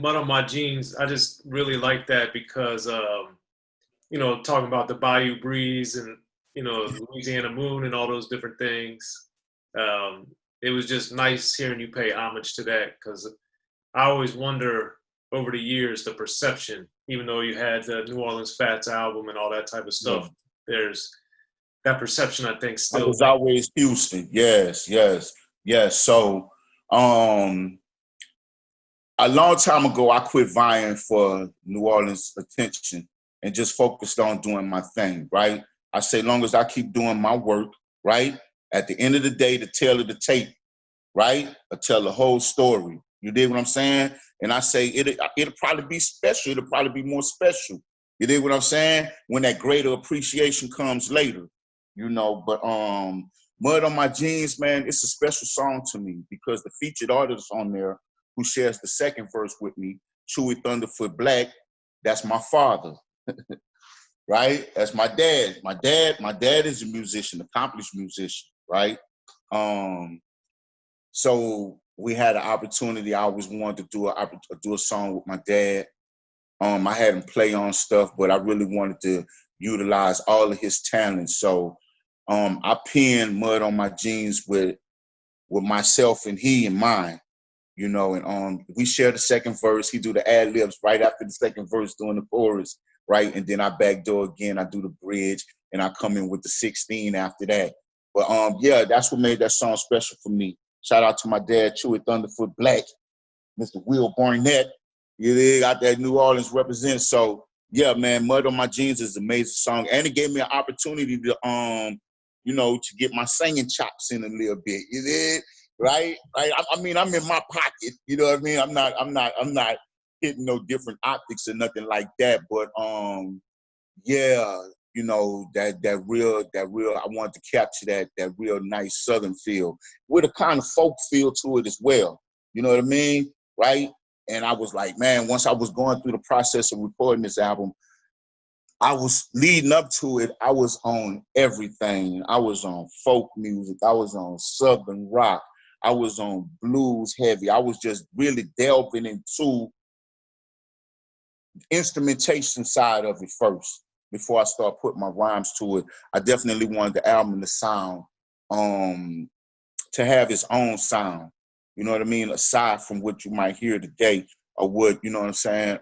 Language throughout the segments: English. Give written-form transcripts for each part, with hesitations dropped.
Mud on My Jeans, I just really like that because, talking about the Bayou Breeze and, Louisiana Moon and all those different things. Um, it was just nice hearing you pay homage to that because I always wonder over the years the perception, even though you had the New Orleans Fats album and all that type of Yeah. stuff, there's that perception I think I still was always Houston. Yes, yes, yes. So, a long time ago, I quit vying for New Orleans attention and just focused on doing my thing, right? I say, long as I keep doing my work, right? At the end of the day, the tale of the tape, right? I tell the whole story. You dig what I'm saying? And I say, it'll probably be special. It'll probably be more special. You dig what I'm saying? When that greater appreciation comes later, But Mud on My Jeans, man, it's a special song to me because the featured artist on there who shares the second verse with me, Chewy Thunderfoot Black, that's my father, right? That's my dad. My dad is a musician, accomplished musician, right? So we had an opportunity. I always wanted to do a song with my dad. I had him play on stuff, but I really wanted to utilize all of his talents. So I penned Mud on My Jeans with myself and he in mind. And we share the second verse. He do the ad libs right after the second verse doing the chorus, right? And then I backdoor again. I do the bridge, and I come in with the 16 after that. But yeah, that's what made that song special for me. Shout out to my dad, Chewy Thunderfoot Black, Mr. Will Barnett. You got that New Orleans represent. So yeah, man, Mud on My Jeans is an amazing song, and it gave me an opportunity to to get my singing chops in a little bit. You did. Right? I mean, I'm in my pocket. You know what I mean? I'm not hitting no different optics or nothing like that. But yeah, that real. I wanted to capture that real nice Southern feel with a kind of folk feel to it as well. You know what I mean? Right? And I was like, man, once I was going through the process of recording this album, I was leading up to it. I was on everything. I was on folk music. I was on Southern rock. I was on blues heavy. I was just really delving into the instrumentation side of it first before I start putting my rhymes to it. I definitely wanted the album to sound, to have its own sound. You know what I mean? Aside from what you might hear today or what, you know what I'm saying,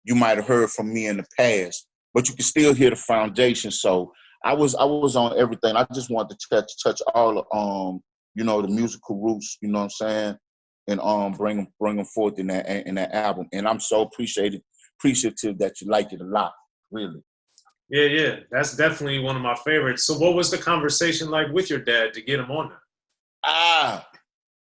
you might have heard from me in the past, but you can still hear the foundation. So I was on everything. I just wanted to touch all of, the musical roots, you know what I'm saying, and bring them forth in that album. And I'm so appreciative that you like it a lot, really. Yeah, that's definitely one of my favorites. So what was the conversation like with your dad to get him on there?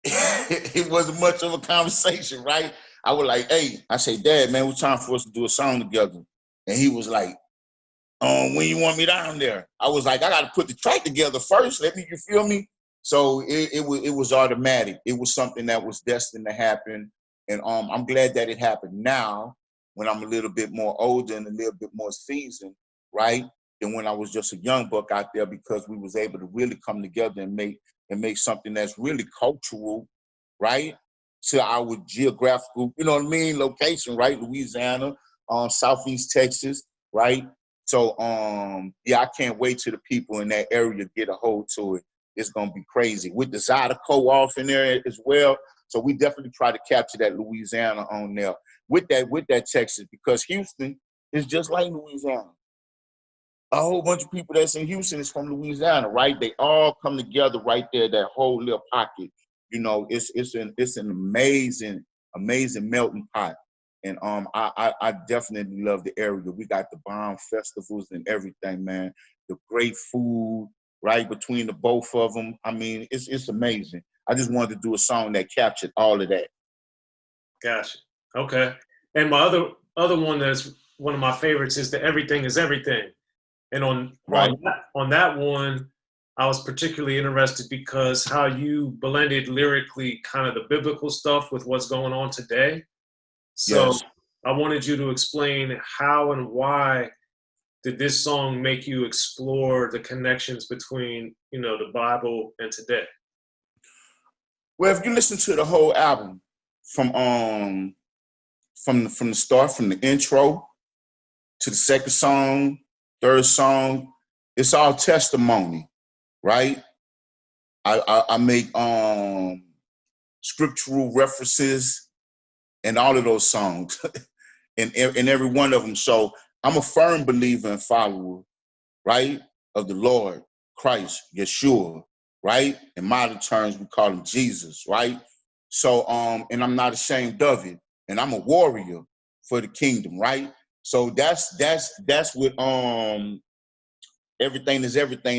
It wasn't much of a conversation, right? I was like, hey, I say, Dad, man, it's time for us to do a song together. And he was like, when you want me down there? I was like, I got to put the track together first. You feel me? So it was automatic. It was something that was destined to happen. And I'm glad that it happened now when I'm a little bit more older and a little bit more seasoned, right? Than when I was just a young buck out there, because we was able to really come together and make something that's really cultural, right? To our geographical, you know what I mean, location, right? Louisiana, Southeast Texas, right? So yeah, I can't wait till the people in that area get a hold to it. It's gonna be crazy. With the Zydeco off in there as well. So we definitely try to capture that Louisiana on there with that Texas, because Houston is just like Louisiana. A whole bunch of people that's in Houston is from Louisiana, right? They all come together right there, that whole little pocket. It's an amazing melting pot. And I definitely love the area. We got the bomb festivals and everything, man. The great food, right, between the both of them. I mean, it's amazing. I just wanted to do a song that captured all of that. Gotcha. Okay. And my other one that's one of my favorites is the Everything is Everything. And on that one, I was particularly interested because how you blended lyrically kind of the biblical stuff with what's going on today. So yes. I wanted you to explain how and why did this song make you explore the connections between, the Bible and today? Well, if you listen to the whole album from from the start, from the intro to the second song, third song, it's all testimony, right? I make scriptural references in all of those songs, in every one of them. So I'm a firm believer and follower, right, of the Lord Christ, Yeshua, right? In modern terms, we call him Jesus, right? So and I'm not ashamed of it, and I'm a warrior for the kingdom, right? So that's what everything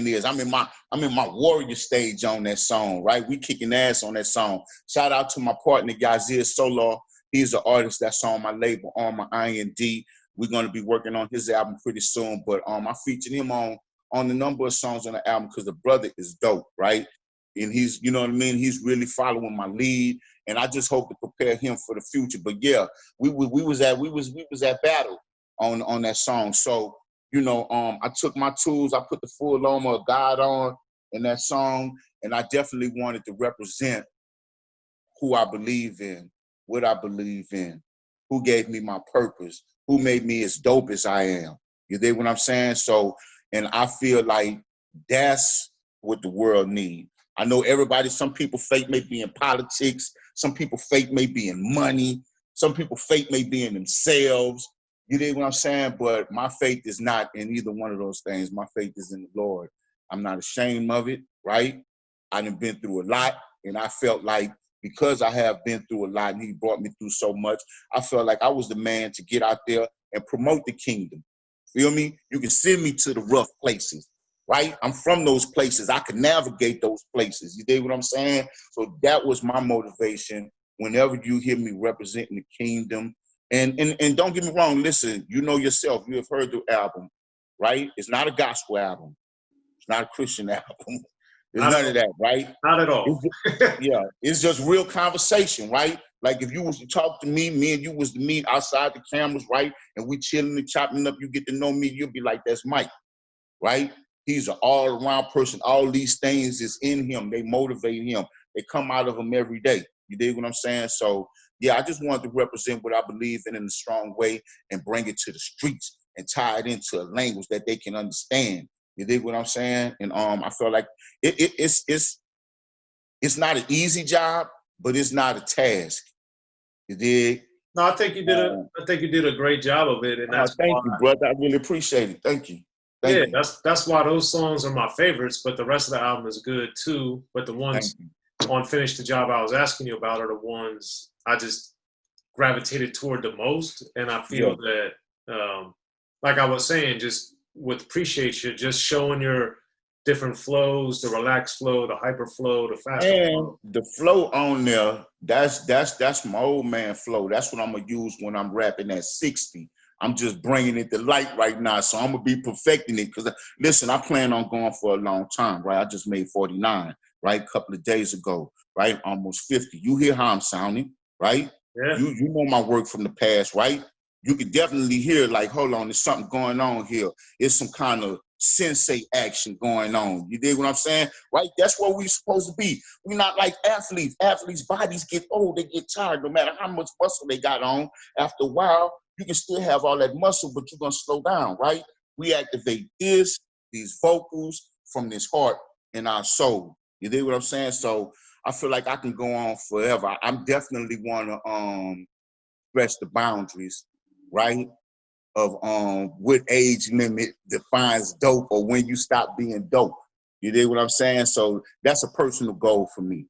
is. I'm in my warrior stage on that song, right? We kicking ass on that song. Shout out to my partner Xzibit. He's an artist that's on my label, on my IND. We're gonna be working on his album pretty soon, but I featured him on a number of songs on the album because the brother is dope, right? And he's, you know what I mean, he's really following my lead, and I just hope to prepare him for the future. But yeah, we was at battle on that song. So, you know, I took my tools, I put the full armor of God on in that song, and I definitely wanted to represent who I believe in, what I believe in, who gave me my purpose, who made me as dope as I am. You dig what I'm saying? So, and I feel like that's what the world needs. I know everybody, some people fate may be in politics, some people fate may be in money, some people fate may be in themselves. You dig what I'm saying? But my faith is not in either one of those things. My faith is in the Lord. I'm not ashamed of it, right? I done been through a lot, and I felt like because I have been through a lot and he brought me through so much, I felt like I was the man to get out there and promote the kingdom. Feel me? You can send me to the rough places, right? I'm from those places. I can navigate those places. You dig what I'm saying? So that was my motivation whenever you hear me representing the kingdom. And don't get me wrong, listen, you know yourself, you have heard the album, right? It's not a gospel album. It's not a Christian album. There's none of that, right? Not at all. It's just real conversation, right? Like if you was to talk to me and you was to meet outside the cameras, right? And we chilling and chopping up, you get to know me, you'll be like, that's Mike, right? He's an all-around person. All these things is in him. They motivate him. They come out of him every day. You dig what I'm saying? So, yeah, I just wanted to represent what I believe in a strong way and bring it to the streets and tie it into a language that they can understand. You dig what I'm saying? And I feel like it's not an easy job, but it's not a task. You dig? No, I think you did a great job of it, and that's thank why, you, brother. I really appreciate it. Thank you. Thank you. that's why those songs are my favorites. But the rest of the album is good too. But the ones on Finish the Job I was asking you about are the ones I just gravitated toward the most, and I feel that, like I was saying, just with Appreciate You, just showing your different flows, the relaxed flow, the hyper flow, the faster flow. The flow on there, that's my old man flow. That's what I'm gonna use when I'm rapping at 60. I'm just bringing it to light right now, so I'm gonna be perfecting it. Because listen, I plan on going for a long time, right? I just made 49, right, a couple of days ago, right, almost 50. You hear how I'm sounding, right? Yeah. You know my work from the past, right? You can definitely hear like, hold on, there's something going on here. It's some kind of sensei action going on. You dig what I'm saying? Right? That's what we're supposed to be. We're not like athletes. Athletes' bodies get old, they get tired, no matter how much muscle they got on. After a while, you can still have all that muscle, but you're gonna slow down, right? We activate these vocals from this heart and our soul. You dig what I'm saying? So I feel like I can go on forever. I'm definitely wanna stretch the boundaries, right? Of what age limit defines dope or when you stop being dope. You dig what I'm saying? So that's a personal goal for me.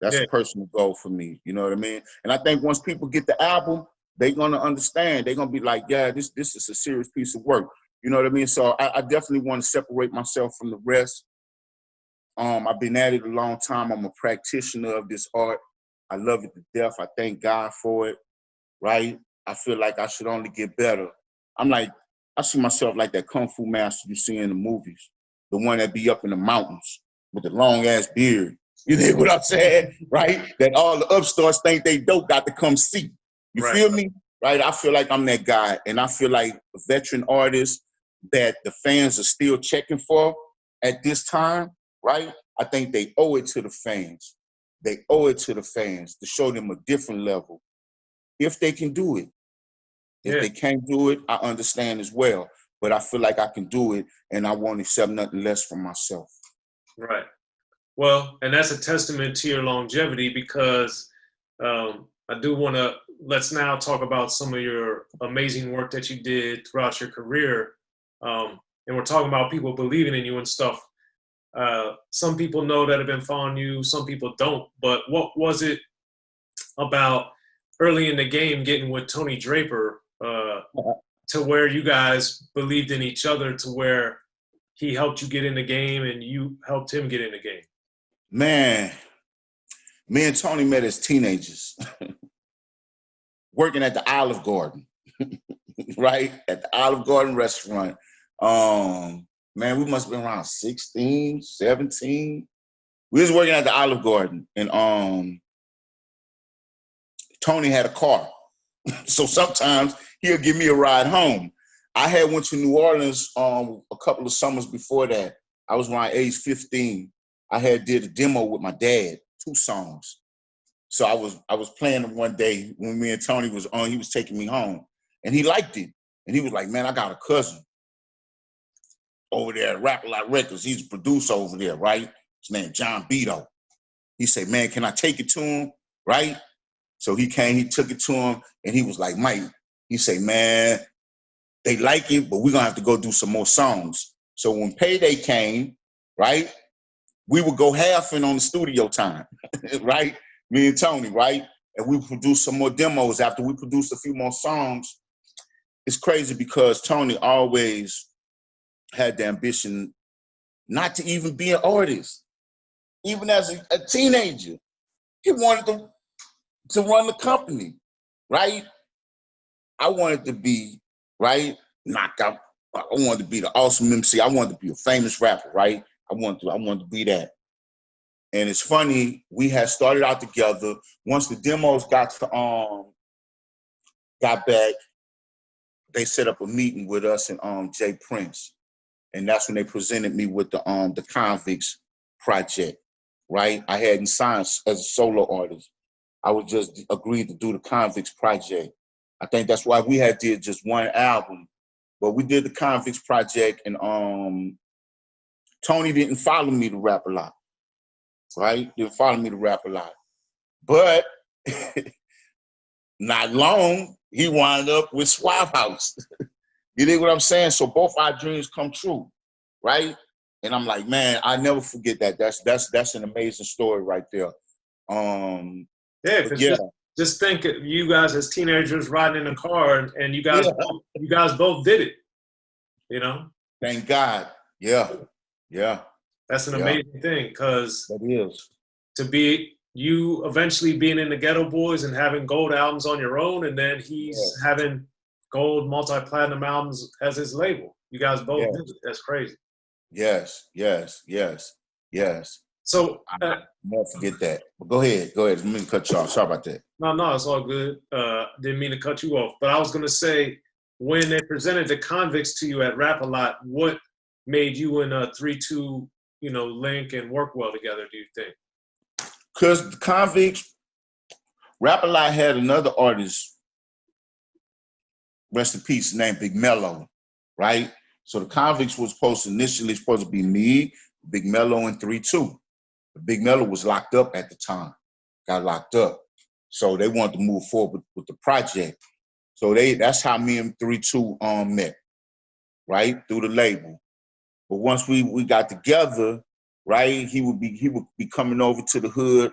That's a personal goal for me. You know what I mean? And I think once people get the album, they're gonna understand. They're gonna be like, yeah, this is a serious piece of work. You know what I mean? So I definitely want to separate myself from the rest. I've been at it a long time. I'm a practitioner of this art. I love it to death. I thank God for it, right? I feel like I should only get better. I see myself like that kung fu master you see in the movies, the one that be up in the mountains with the long ass beard. You know what I'm saying? Right? That all the upstarts think they dope, got to come see. You feel me? Right? I feel like I'm that guy, and I feel like a veteran artist that the fans are still checking for at this time, right? I think they owe it to the fans. They owe it to the fans to show them a different level, if they can do it. If they can't do it, I understand as well. But I feel like I can do it, and I won't accept nothing less from myself. Right. Well, and that's a testament to your longevity because I do want to, let's now talk about some of your amazing work that you did throughout your career. And we're talking about people believing in you and stuff. Some people know that have been following you, some people don't. But what was it about early in the game getting with Tony Draper to where you guys believed in each other, to where he helped you get in the game and you helped him get in the game? Man, me and Tony met as teenagers, working at the Olive Garden, right? At the Olive Garden restaurant. Man, we must have been around 16, 17. We was working at the Olive Garden, and Tony had a car. So sometimes he'll give me a ride home. I had went to New Orleans a couple of summers before that. I was around age 15. I had did a demo with my dad, 2 songs. So I was playing them one day when me and Tony was on. He was taking me home, and he liked it. And he was like, "Man, I got a cousin over there at Rap-A-Lot Records. He's a producer over there, right? His name John Beto." He said, "Man, can I take it to him?" Right? So he came, he took it to him, and he was like, "Mike," he said, "Man, they like it, but we're gonna have to go do some more songs." So when payday came, right, we would go half in on the studio time, right? Me and Tony, right? And we produced some more demos after we produced a few more songs. It's crazy because Tony always had the ambition not to even be an artist. Even as a teenager, he wanted to run the company, right? I wanted to be, right, knocked out. I wanted to be the awesome MC. I wanted to be a famous rapper, right? I wanted to be that. And it's funny, we had started out together. Once the demos got back, they set up a meeting with us and Jay Prince. And that's when they presented me with the Convicts project, right? I hadn't signed as a solo artist. I was just agreed to do the Convicts project. I think that's why we had did just one album. But we did the Convicts project, and Tony didn't follow me to rap a lot, right? Didn't follow me to rap a lot. But not long, he wound up with Swap House. You dig what I'm saying? So both our dreams come true, right? And I'm like, man, I never forget that. That's an amazing story right there. Yeah, because just think, you guys as teenagers riding in a car, and you guys both did it. You know. Thank God. Yeah. That's an amazing thing, because that is to be you eventually being in the Ghetto Boys and having gold albums on your own, and then he's having gold multi-platinum albums as his label. You guys both did it. That's crazy. Yes. So I'll never forget that. But go ahead. I didn't mean to cut you off. Sorry about that. No, it's all good. Didn't mean to cut you off. But I was gonna say, when they presented the Convicts to you at Rap-A-Lot, what made you and 3-2, link and work well together, do you think? Because the Convicts, Rap-A-Lot had another artist, rest in peace, named Big Mello, right? So the Convicts was initially supposed to be me, Big Mello, and 3-2. Big Mello was locked up at the time, got locked up. So they wanted to move forward with the project. So that's how me and 3-2 met, right? Through the label. But once we got together, right, he would be coming over to the hood,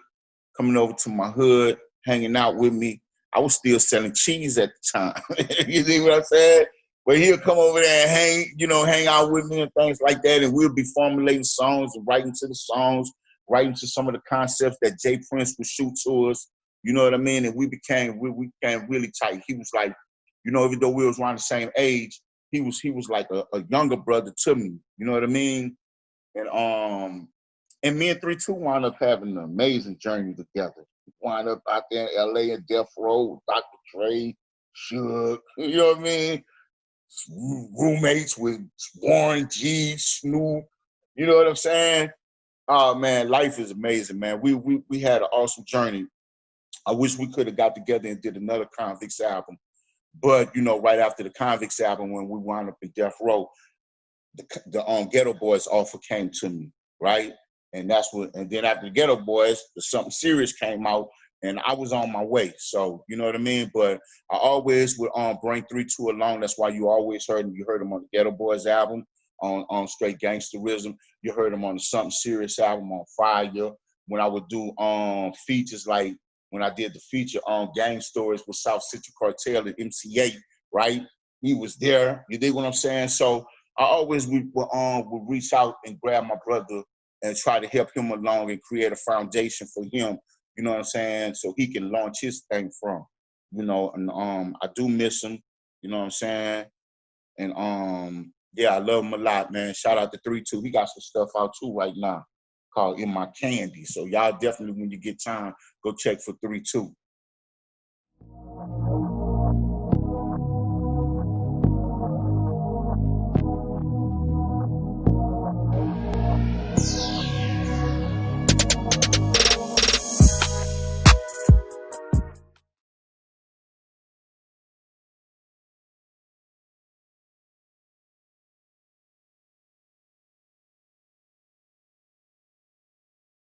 coming over to my hood, hanging out with me. I was still selling cheese at the time. You see what I'm saying? But he'll come over there and hang out with me and things like that. And we'll be formulating songs and writing to the songs, writing to some of the concepts that Jay Prince would shoot to us. You know what I mean? And we became really tight. He was like, even though we was around the same age, he was like a younger brother to me. You know what I mean? And me and 3-2 wound up having an amazing journey together. We wound up out there in LA and Death Row with Dr. Dre, Suge, you know what I mean? Roommates with Warren G, Snoop, you know what I'm saying? Oh man, life is amazing, man. We had an awesome journey. I wish we could have got together and did another Convicts album. But you know, right after the Convicts album, when we wound up in Death Row, the Ghetto Boys offer came to me, right? And that's what. And then after the Ghetto Boys, the Something Serious came out, and I was on my way. So you know what I mean. But I always would bring 3-2 along. That's why you always heard him. You heard him on the Ghetto Boys album, on Straight Gangsterism. You heard him on the Something Serious album on Fire. When I would do features, like when I did the feature on Gang Stories with South Central Cartel and MC8, right? He was there. You dig what I'm saying? So I always would reach out and grab my brother and try to help him along and create a foundation for him, you know what I'm saying, so he can launch his thing from, you know, and I do miss him, you know what I'm saying, and yeah, I love him a lot, man. Shout out to 3-2. He got some stuff out too right now called In My Candy. So y'all definitely, when you get time, go check for 3-2.